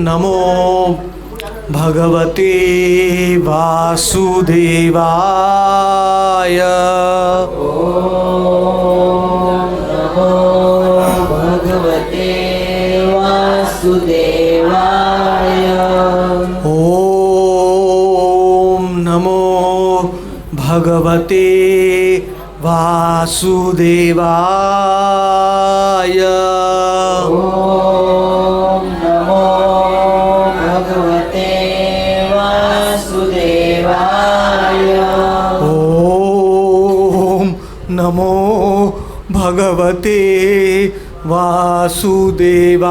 नमो भगवते वासुदेवाय। नमो भगवते वासुदेवाय। नमो भगवते वासुदेवाय। नमो भगवते वासुदेवाय। नमो भगवते वासुदेवाय।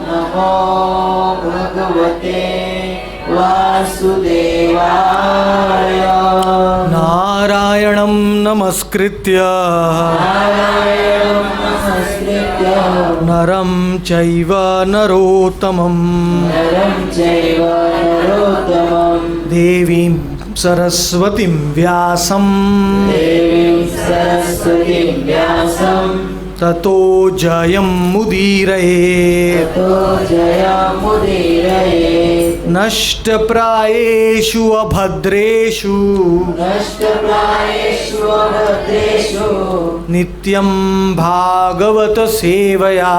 नमो भगवते वासुदेवाय। नारायणं नमस्कृत्य नरं चैव नरोत्तमं देवीं सरस्वतीं व्यासं ततो जयमुदीरये। नष्टप्रायेषु अभद्रेषु नित्यं भागवत सेवया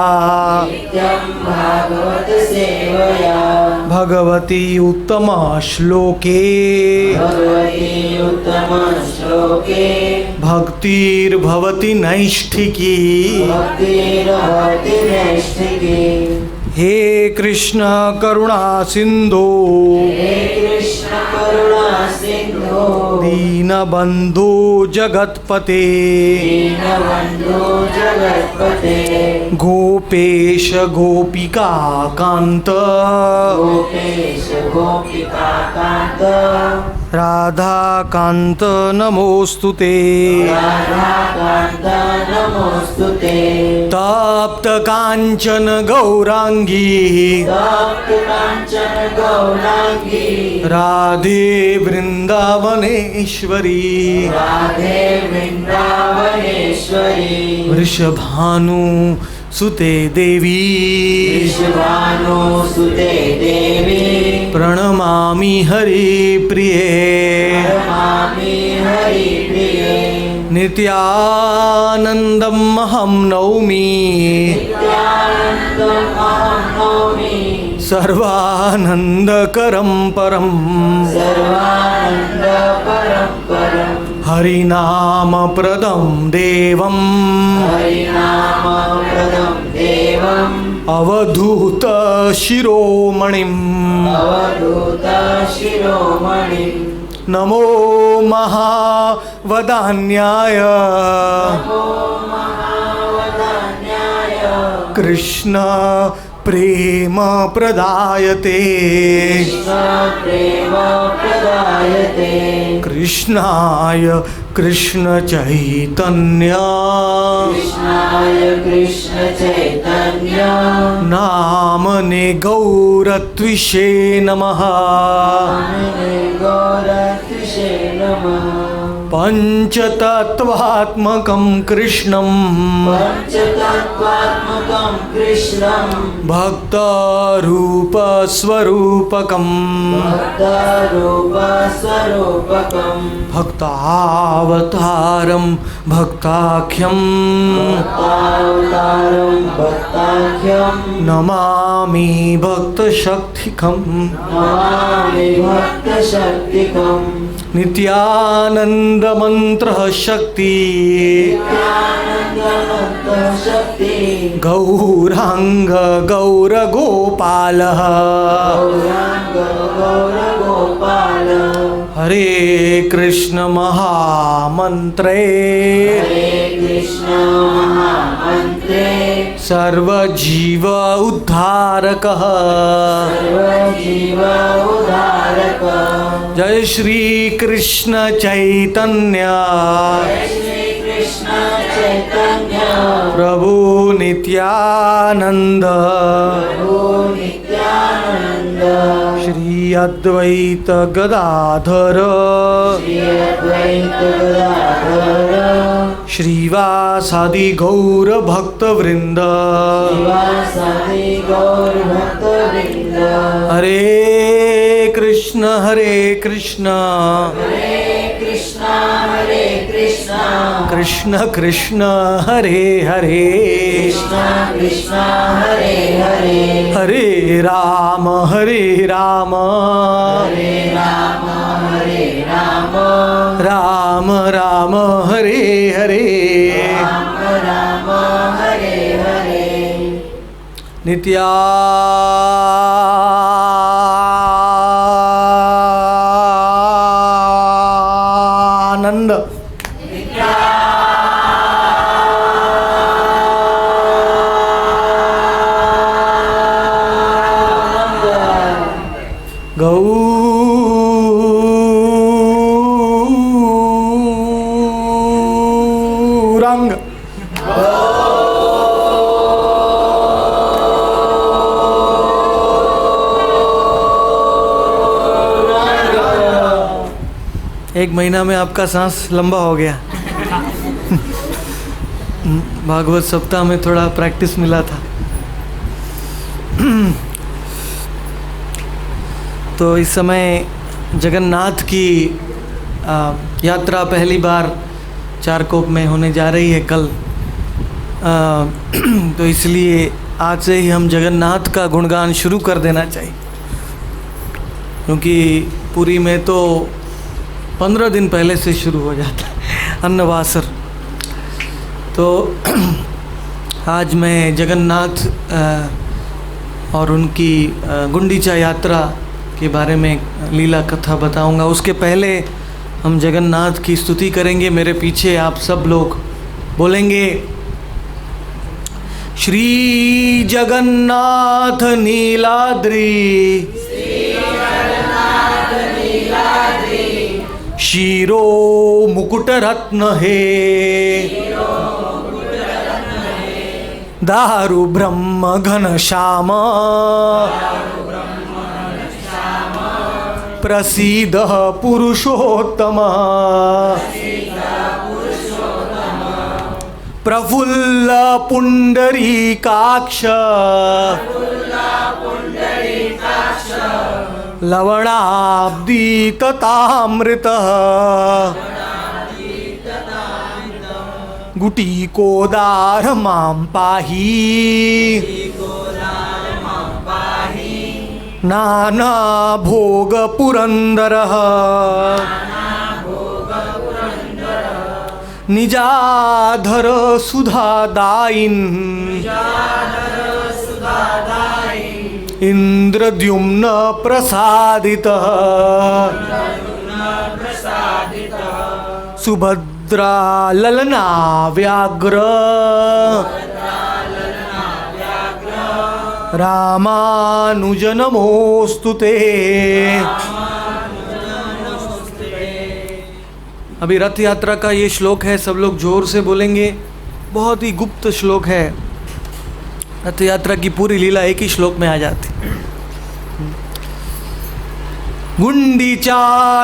भगवती उत्तम श्लोके भक्तिर्भवति नैष्ठिकी। हे कृष्ण करुणा सिंधु दीनबंधु जगत्पते गोपेश गोपिका कांत राधा कांत नमोस्तुते। तप्त कांचन गौरांगी राधे वृंदावनेश्वरी वृषभानु सुते देवी प्रणमामि हरिप्रिये। नित्यानन्दम् अहं नौमि सर्वानन्दकरं परं हरिनामप्रदं देवम् अवधूत शिरोमणिम् नमो महावदान्याय कृष्ण प्रेम प्रदायते कृष्णाय कृष्ण चैतन्य नामने गौरत्विषे नमः। पंचतत्वात्मकं कृष्णं भक्तरूपस्वरूपकं भक्तावतारं भक्ताख्यं नमामि भक्तशक्तिकं नित्यानंद मंत्र शक्ति गौरांग गौर गोपाल हरे कृष्ण महामंत्रे सर्वजीव उद्धारकः जय श्री कृष्ण चैतन्य कृष्ण चैतन्य प्रभु नित्यानंद प्रभु नित्यानंद श्री अद्वैत गदाधर श्री अद्वैत गदाधर श्रीवासादि गौर भक्त वृंद श्रीवासादि गौर भक्त वृंद हरे कृष्ण हरे कृष्ण कृष्ण कृष्ण हरे हरे कृष्ण कृष्ण हरे हरे हरे राम हरे राम राम राम हरे हरे राम राम हरे हरे नित्यानंद गौरांग एक महीना में आपका सांस लंबा हो गया। भागवत सप्ताह में थोड़ा प्रैक्टिस मिला था। तो इस समय जगन्नाथ की यात्रा पहली बार चारकोप में होने जा रही है कल। तो इसलिए आज से ही हम जगन्नाथ का गुणगान शुरू कर देना चाहिए, क्योंकि पुरी में तो 15 दिन पहले से शुरू हो जाता है अन्नवासर। तो आज मैं जगन्नाथ और उनकी गुंडीचा यात्रा के बारे में लीला कथा बताऊंगा। उसके पहले हम जगन्नाथ की स्तुति करेंगे। मेरे पीछे आप सब लोग बोलेंगे, श्री जगन्नाथ नीलाद्रि शिरो मुकुट रत्न हे दारु ब्रह्म घन श्याम प्रसीद पुरुषोत्तम प्रफुल्ल पुंडरीकाक्ष लवणाब्दी तथामृत गुटीकोदार मां पाहि नाना भोग पुरंदरः निजाधर सुधादायिन् इंद्रद्युम्न प्रसादितः सुभद्रा ललना व्याघ्र रामानुज नमोस्तुते। अभी रथ यात्रा का ये श्लोक है, सब लोग जोर से बोलेंगे। बहुत ही गुप्त श्लोक है। रथ यात्रा की पूरी लीला एक ही श्लोक में आ जाती। गुंडीचा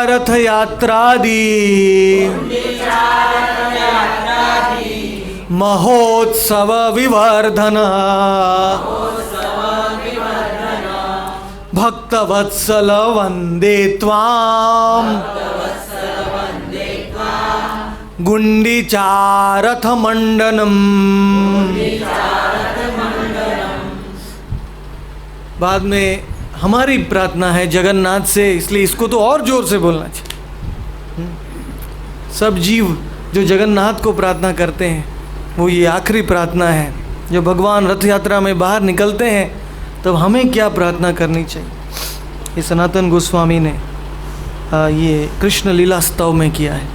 रथ यात्रादि महोत्सव विवर्धन भक्तवत्सल वंदे त्वाम गुंडीचा रथ मंडनम। बाद में हमारी प्रार्थना है जगन्नाथ से, इसलिए इसको तो और जोर से बोलना चाहिए। सब जीव जो जगन्नाथ को प्रार्थना करते हैं वो ये आखिरी प्रार्थना है। जब भगवान रथ यात्रा में बाहर निकलते हैं तब हमें क्या प्रार्थना करनी चाहिए, ये सनातन गोस्वामी ने ये कृष्ण लीला स्तव में किया है।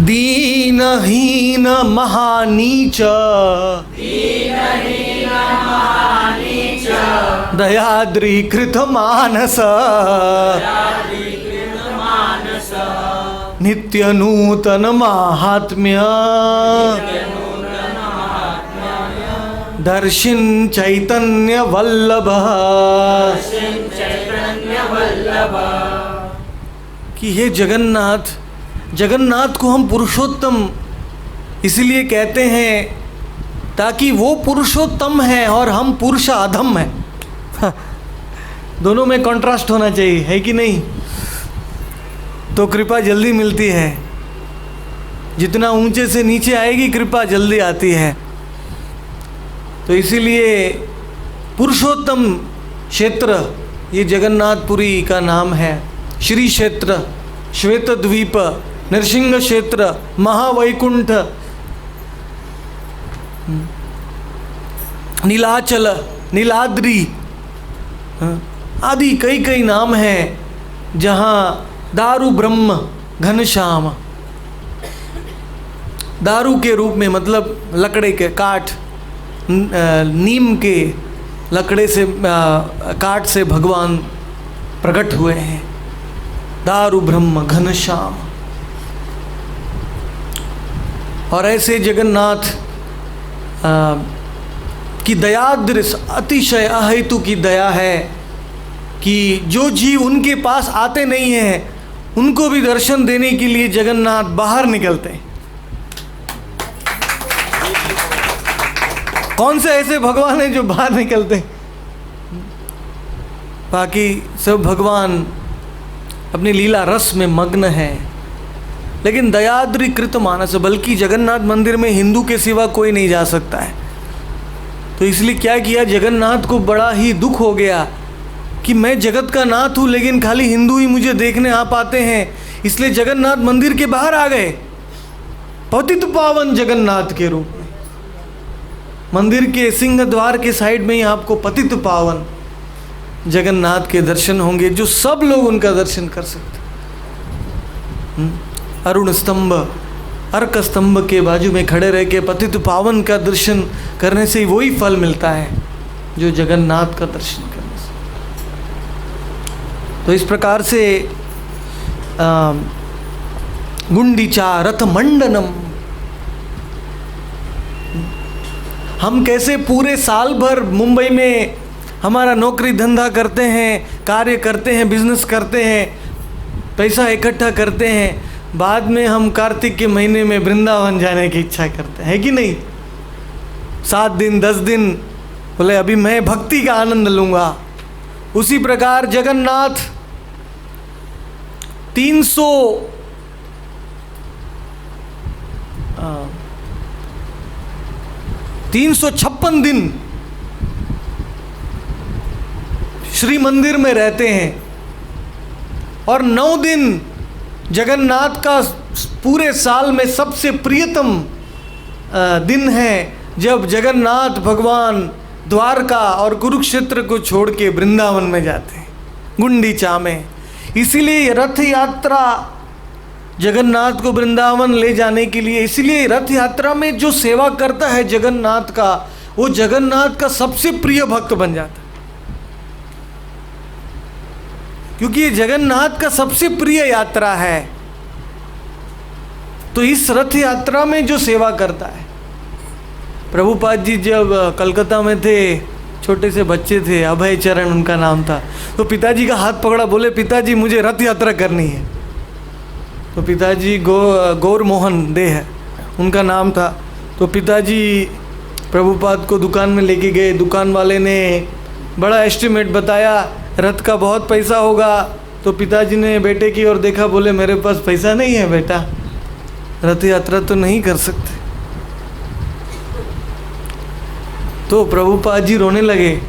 दीनहीन महानीच दयाद्रीकृत मानस नित्य नूतन महात्म्य दर्शिन चैतन्य वल्लभ। कि हे जगन्नाथ, जगन्नाथ को हम पुरुषोत्तम इसलिए कहते हैं ताकि वो पुरुषोत्तम है और हम पुरुष अधम हैं। दोनों में कंट्रास्ट होना चाहिए, है कि नहीं? तो कृपा जल्दी मिलती है। जितना ऊंचे से नीचे आएगी कृपा जल्दी आती है। तो इसीलिए पुरुषोत्तम क्षेत्र ये जगन्नाथपुरी का नाम है। श्री क्षेत्र, श्वेत द्वीप, नरसिंह क्षेत्र, महावैकुंठ, नीलाचल, नीलाद्री आदि कई कई नाम हैं। जहाँ दारू ब्रह्म घनश्याम, दारू के रूप में मतलब लकड़े के काठ, नीम के लकड़े से काठ से भगवान प्रकट हुए हैं। दारू ब्रह्म घनश्याम। और ऐसे जगन्नाथ की दया दृश्य अतिशय अहेतु की दया है कि जो जीव उनके पास आते नहीं हैं उनको भी दर्शन देने के लिए जगन्नाथ बाहर निकलते हैं। कौन से ऐसे भगवान हैं जो बाहर निकलते हैं? बाकी सब भगवान अपनी लीला रस में मग्न है। लेकिन दयाद्री कृत मानस, बल्कि जगन्नाथ मंदिर में हिंदू के सिवा कोई नहीं जा सकता है। तो इसलिए क्या किया, जगन्नाथ को बड़ा ही दुख हो गया कि मैं जगत का नाथ हूँ लेकिन खाली हिंदू ही मुझे देखने आ पाते हैं। इसलिए जगन्नाथ मंदिर के बाहर आ गए, पतित पावन जगन्नाथ के रूप में। मंदिर के सिंह द्वार के साइड में ही आपको पतित पावन जगन्नाथ के दर्शन होंगे, जो सब लोग उनका दर्शन कर सकते। अरुण स्तंभ, अर्क स्तंभ के बाजू में खड़े रह के पतित पावन का दर्शन करने से वही फल मिलता है जो जगन्नाथ का दर्शन करने से। तो इस प्रकार से गुंडीचा रथ मंडनम, हम कैसे पूरे साल भर मुंबई में हमारा नौकरी धंधा करते हैं, कार्य करते हैं, बिजनेस करते हैं, पैसा इकट्ठा करते हैं, बाद में हम कार्तिक के महीने में वृंदावन जाने की इच्छा करते हैं, है कि नहीं? 7 दिन 10 दिन बोले अभी मैं भक्ति का आनंद लूँगा। उसी प्रकार जगन्नाथ 356 दिन श्री मंदिर में रहते हैं और 9 दिन जगन्नाथ का पूरे साल में सबसे प्रियतम दिन है जब जगन्नाथ भगवान द्वारका और कुरुक्षेत्र को छोड़ के वृंदावन में जाते हैं, गुंडीचा में। इसीलिए रथ यात्रा जगन्नाथ को वृंदावन ले जाने के लिए, इसीलिए रथ यात्रा में जो सेवा करता है जगन्नाथ का, वो जगन्नाथ का सबसे प्रिय भक्त बन जाता है, क्योंकि ये जगन्नाथ का सबसे प्रिय यात्रा है। तो इस रथ यात्रा में जो सेवा करता है, प्रभुपाद जी जब कलकत्ता में थे, छोटे से बच्चे थे, अभय चरण उनका नाम था, तो पिताजी का हाथ पकड़ा, बोले पिताजी मुझे रथ यात्रा करनी है। तो पिताजी गौर मोहन दे है उनका नाम था। तो पिताजी प्रभुपाद को दुकान में लेके गए, दुकान वाले ने बड़ा एस्टिमेट बताया, रथ का बहुत पैसा होगा। तो पिताजी ने बेटे की ओर देखा, बोले मेरे पास पैसा नहीं है बेटा, रथ यात्रा तो नहीं कर सकते। तो प्रभुपाद जी रोने लगे।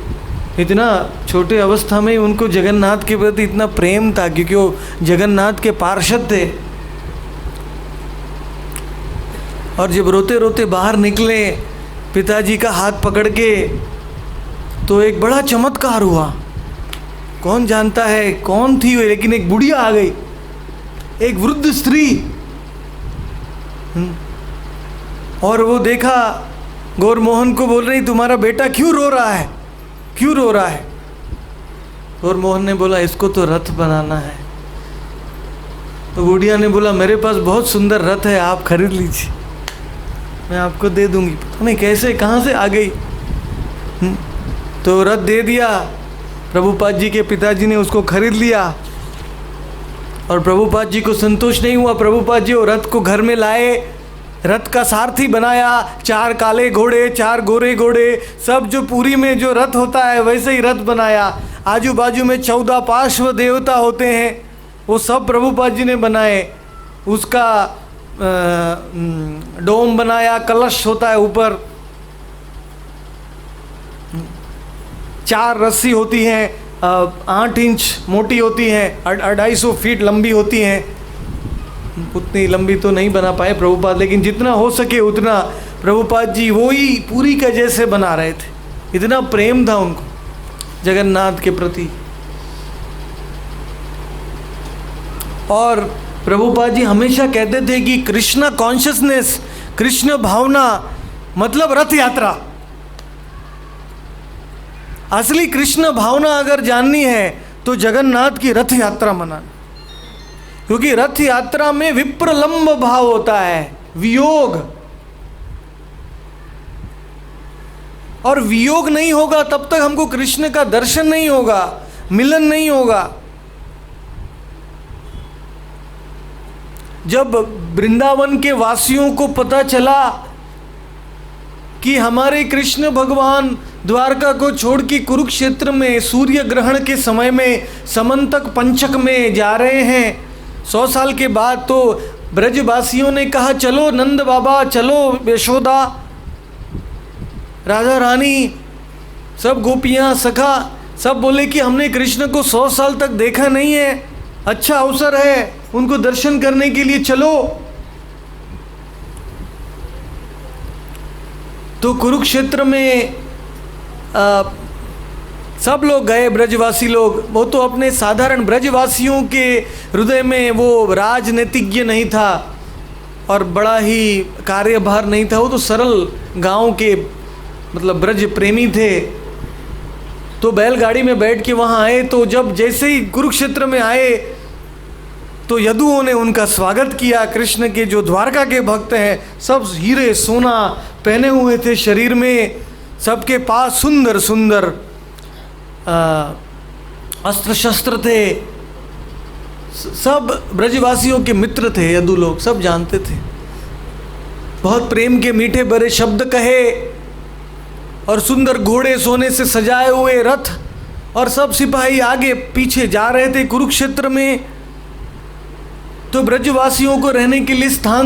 इतना छोटे अवस्था में ही उनको जगन्नाथ के प्रति इतना प्रेम था, क्योंकि वो जगन्नाथ के पार्षद थे। और जब रोते रोते बाहर निकले पिताजी का हाथ पकड़ के, तो एक बड़ा चमत्कार हुआ। कौन जानता है कौन थी वो, लेकिन एक बुढ़िया आ गई, एक वृद्ध स्त्री। और वो देखा, गौर मोहन को बोल रही तुम्हारा बेटा क्यों रो रहा है, क्यों रो रहा है? गौर मोहन ने बोला इसको तो रथ बनाना है। तो बुढ़िया ने बोला मेरे पास बहुत सुंदर रथ है, आप खरीद लीजिए, मैं आपको दे दूंगी। पता नहीं कैसे कहाँ से आ गई। तो रथ दे दिया, प्रभुपाद जी के पिताजी ने उसको खरीद लिया। और प्रभुपाद जी को संतोष नहीं हुआ। प्रभुपाद जी वो रथ को घर में लाए, रथ का सारथी बनाया, 4 काले घोड़े 4 गोरे घोड़े, सब जो पुरी में जो रथ होता है वैसे ही रथ बनाया। आजू बाजू में 14 पार्श्व देवता होते हैं, वो सब प्रभुपाद जी ने बनाए। उसका डोम बनाया, कलश होता है ऊपर, 4 रस्सी होती हैं, 8 इंच मोटी होती हैं, 250 फीट लंबी होती हैं। उतनी लंबी तो नहीं बना पाए प्रभुपाद, लेकिन जितना हो सके उतना प्रभुपाद जी वही पूरी का जैसे बना रहे थे। इतना प्रेम था उनको जगन्नाथ के प्रति। और प्रभुपाद जी हमेशा कहते थे कि कृष्ण कॉन्शियसनेस, कृष्ण भावना मतलब रथ यात्रा। असली कृष्ण भावना अगर जाननी है तो जगन्नाथ की रथ यात्रा मनाना, क्योंकि रथ यात्रा में विप्रलंब भाव होता है, वियोग। और वियोग नहीं होगा तब तक हमको कृष्ण का दर्शन नहीं होगा, मिलन नहीं होगा। जब वृंदावन के वासियों को पता चला कि हमारे कृष्ण भगवान द्वारका को छोड़ के कुरुक्षेत्र में सूर्य ग्रहण के समय में समंतक पंचक में जा रहे हैं 100 साल के बाद, तो ब्रजवासियों ने कहा चलो नंद बाबा, चलो यशोदा, राधा रानी, सब गोपियाँ सखा, सब बोले कि हमने कृष्ण को 100 साल तक देखा नहीं है, अच्छा अवसर है उनको दर्शन करने के लिए, चलो। तो कुरुक्षेत्र में सब लोग गए, ब्रजवासी लोग। वो तो अपने साधारण ब्रजवासियों के हृदय में वो राजनीतिज्ञ नहीं था और बड़ा ही कार्यभार नहीं था, वो तो सरल गांव के मतलब ब्रज प्रेमी थे। तो बैलगाड़ी में बैठ के वहाँ आए, तो जब जैसे ही कुरुक्षेत्र में आए तो यदुओं ने उनका स्वागत किया। कृष्ण के जो द्वारका के भक्त हैं, सब हीरे सोना पहने हुए थे शरीर में, सबके पास सुंदर सुंदर अस्त्र शस्त्र थे। सब ब्रजवासियों के मित्र थे, यदु लोग सब जानते थे। बहुत प्रेम के मीठे भरे शब्द कहे और सुंदर घोड़े सोने से सजाए हुए रथ, और सब सिपाही आगे पीछे जा रहे थे कुरुक्षेत्र में। तो ब्रजवासियों को रहने के लिए स्थान